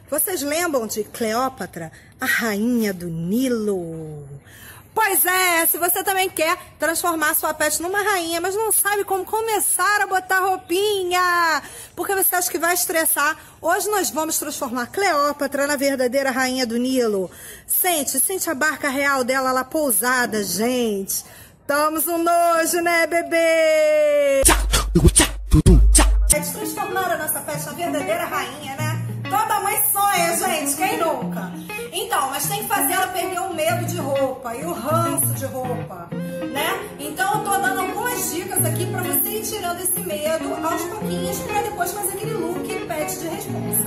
Vocês lembram de Cleópatra, a rainha do Nilo? Pois é, se você também quer transformar sua pet numa rainha, mas não sabe como começar a botar roupinha, porque você acha que vai estressar, hoje nós vamos transformar Cleópatra na verdadeira rainha do Nilo. Sente a barca real dela lá pousada, gente. Damos um nojo, né, bebê? Eles transformaram a nossa pet na verdadeira rainha, né? Toda mãe sonha, gente, quem nunca? Então, mas tem que fazer ela perder o medo de roupa e o ranço de roupa, né? Então eu tô dando algumas dicas aqui pra você ir tirando esse medo aos pouquinhos pra depois fazer aquele look pet de responsa.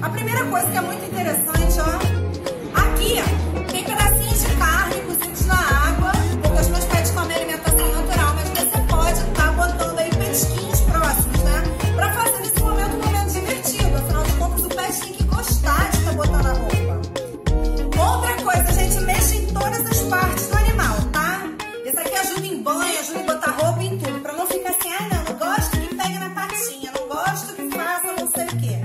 A primeira coisa que é muito interessante, ó, aqui tem pedacinhos de carne cozidos na água, porque os meus pets comem alimentação natural, mas você pode estar botando aí petisquinhos próximos, né? Pra fazer nesse momento um momento divertido, afinal de contas o pet tem que gostar de estar botando a roupa. Outra coisa, a gente mexe em todas as partes do animal, tá? Isso aqui ajuda em banho, ajuda em botar roupa e em tudo, pra não ficar assim, não gosto que pegue na patinha, não gosto que faça não sei o quê.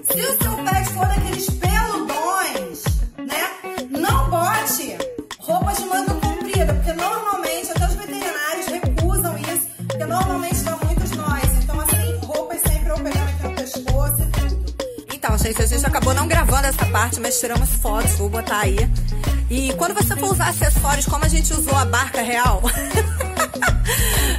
Se o seu pet for daqueles peludões, né, não bote roupas de manga comprida, porque normalmente, até os veterinários recusam isso, porque normalmente dá muitos nós. Então assim, roupas sempre ou pegando aqui no pescoço e tudo. Então, gente, a gente acabou não gravando essa parte, mas tiramos fotos, vou botar aí. E quando você for usar acessórios, como a gente usou a barca real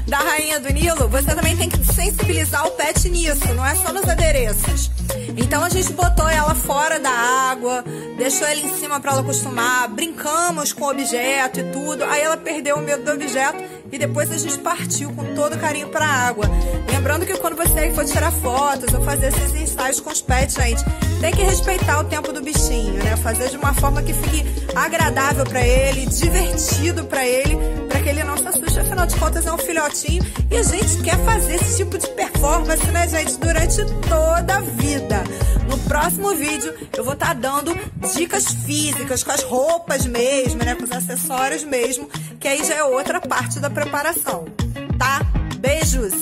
da rainha do Nilo, você também tem que sensibilizar o pet nisso, não é só nos adereços. Então a gente botou ela fora da água, deixou ela em cima para ela acostumar, brincamos com o objeto e tudo, aí ela perdeu o medo do objeto e depois a gente partiu com todo carinho para a água. Lembrando que quando você for tirar fotos ou fazer esses ensaios com os pets, gente, tem que respeitar o tempo do bichinho, né? Fazer de uma forma que fique agradável para ele, divertido para ele, para que ele não se assuste, afinal de contas é um filhotinho e a gente quer fazer esse tipo de performance, né, gente, durante toda a vida. No próximo vídeo eu vou estar dando dicas físicas com as roupas mesmo, né, com os acessórios mesmo, que aí já é outra parte da preparação, tá? Beijos!